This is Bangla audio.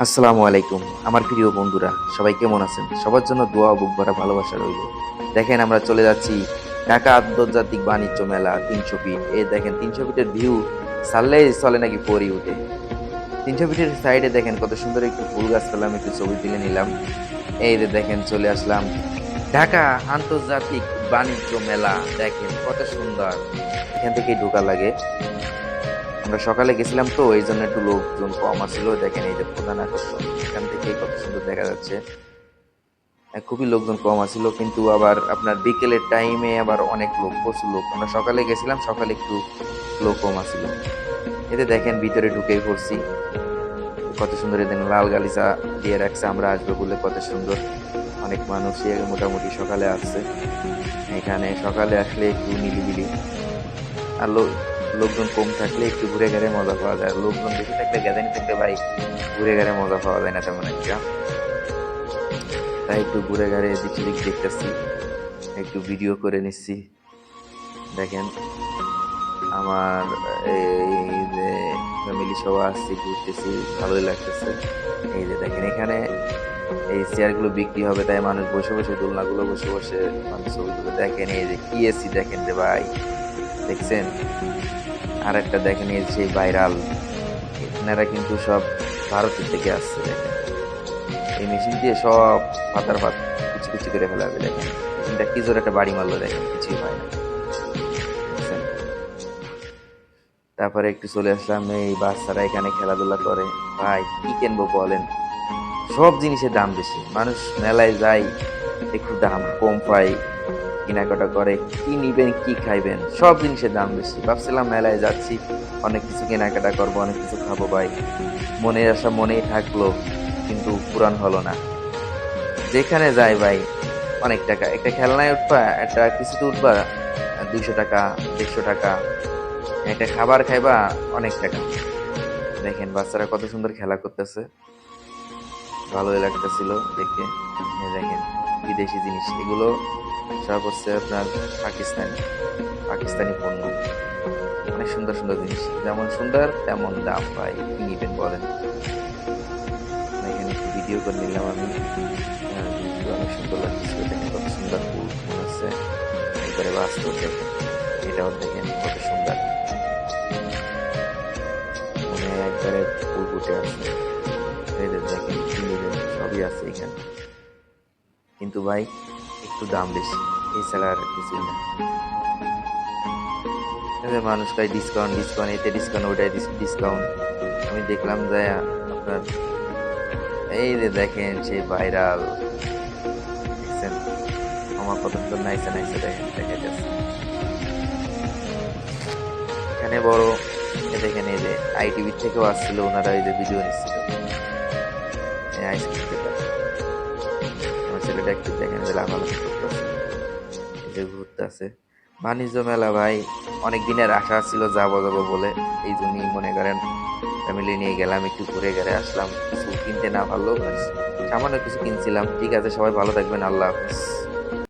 আসসালামু আলাইকুম আমার প্রিয় বন্ধুরা, সবাই কেমন আছেন? সবার জন্য দোয়া ও বুক ভরা ভালোবাসা রইল। দেখেন আমরা চলে যাচ্ছি ঢাকা আন্তর্জাতিক বাণিজ্য মেলা ৩০০ ফিট। এই দেখেন ৩০০ ফিটের ভিউ ছাড়লেই চলে নাকি পরি উঠে। ৩০০ ফিটের সাইডে দেখেন কত সুন্দর একটু ফুল গাছ পেলাম, একটু ছবি তুলে নিলাম। এই যে দেখেন চলে আসলাম ঢাকা আন্তর্জাতিক বাণিজ্য মেলা। দেখেন কত সুন্দর, এখান থেকেই ঢোকা লাগে। আমরা সকালে গেছিলাম তো এই জন্য একটু লোকজন কম আছিল। দেখেন এই যে প্রধান আকর্ষণ, এখান থেকে কত সুন্দর দেখা যাচ্ছে। খুবই লোকজন কম আছিল, কিন্তু আবার আপনার বিকেলের টাইমে আবার অনেক লোক, প্রচুর লোক। আমরা সকালে গেছিলাম, সকালে একটু লোক কম আছিল। এতে দেখেন ভিতরে ঢুকেই পড়ছি। কত সুন্দর, এদিন লাল গালিচা দিয়ে রাখছে আমরা আসবো বলে, কত সুন্দর। অনেক মানুষই মোটামুটি সকালে আসছে। এখানে সকালে আসলে একটু নিলিবিলি, আর লোকজন কম থাকলে একটু ঘুরে ঘেরে মজা পাওয়া যায়। লোকজন বেশি থাকলে গ্যাদারিং থাকলে ভাই ঘুরে ঘেরে মজা পাওয়া যায় না তেমন একটা। তাই একটু ঘুরে ঘেরে এদিক সেদিক দেখতেছি, একটু ভিডিও করে নিচ্ছি। দেখেন আমার এই যে ফ্যামিলি সহ আসছি, ঘুরতেছি, ভালোই লাগতেছে। এই যে দেখেন এখানে এই চেয়ারগুলো বিক্রি হবে, তাই মানুষ বসে বসে, দোলনাগুলো বসে বসে মানুষ ছবিগুলো দেখেন। এই যে কি এসি দেখেন রে ভাই, দেখছেন? আর একটা দেখেন এই যে সেই ভাইরাল, এনারা কিন্তু সব ভারতের থেকে আসছে। দেখেন এই মেশিন দিয়ে সব পাতার পাত কুচি কুচি করে ফেলাবে। দেখেন মেশিনটা কি জোরে একটা বাড়ি মারলো, দেখেন কিছুই হয় না, দেখছেন? তারপরে একটু চলে আসলাম, এই বাচ্চারা এখানে খেলাধুলা করে। ভাই কি কিনবো বলেন, সব জিনিসের দাম বেশি। মানুষ মেলায় যায় একটু দাম কম পায়, কেনাকাটা করে। কি নিবেন কি খাইবেন, সব জিনিসের দাম বেশি। ভাবছিলাম মেলায় যাচ্ছি, অনেক কিছু কেনাকাটা করবো, অনেক কিছু খাবো। ভাই মনের আশা মনেই থাকলো, কিন্তু পূরণ হলো না। যেখানে যাই ভাই অনেক টাকা। একটা খেলনায় উঠবা, একটা কিছুতে উঠবা 200 টাকা, 150 টাকা। একটা খাবার খাইবা, অনেক টাকা। দেখেন বাচ্চারা কত সুন্দর খেলা করতেছে, ভালোই লাগতেছিল দেখে। এই দেখেন বিদেশি জিনিস এগুলো সব হচ্ছে আপনার পাকিস্তানি পাকিস্তানি পণ্য। অনেক সুন্দর সুন্দর জিনিস, যেমন সুন্দর তেমন দাম। ভাই কি নিবেন বলেন? এখানে একটু ভিডিও করে নিলাম আমি। জিনিসগুলো অনেক সুন্দর লাগতেছিল, দেখেন কত সুন্দর ফুল মনে হচ্ছে একবারে বাস্তব। দেখেন এটাও দেখেন কত সুন্দর, মনে হয় একবারে ফুল ফুটে আছে। এই যে দেখেন কি নিবেন সবই আছে এখানে, কিন্তু ভাই একটু দাম বেশি, এছাড়া আর কিছুই না। এই যে মানুষ কয় ডিসকাউন্ট ডিসকাউন্ট, এতে ডিসকাউন্ট ওটাই ডিসকাউন্ট। আমি দেখলাম যে আপনার এই যে দেখেন সেই ভাইরাল, দেখছেন আমার কত সুন্দর নাইসে নাইসে দেখেন দেখা যাচ্ছে। এখানে বড় এ দেখেন এই যে আইটিভি থেকেও আসছিল, ওনারা এই যে ভিডিও নিচ্ছিল আইসক্রিম খেতে। আমার ছেলেটা একটু দেখেন যে লাফালাফি করতেছে, এই যে ঘুরতেছে। বাণিজ্য মেলা ভাই অনেক দিনের আশা ছিল যাবো যাবো বলে, এই জন্যই মনে করেন ফ্যামিলি নিয়ে গেলাম, একটু ঘুরে ঘুরে আসলাম। কিছু কিনতে না পারলেও সামান্য কিছু কিনছিলাম। ঠিক আছে, সবাই ভালো থাকবেন, আল্লাহ হাফেজ।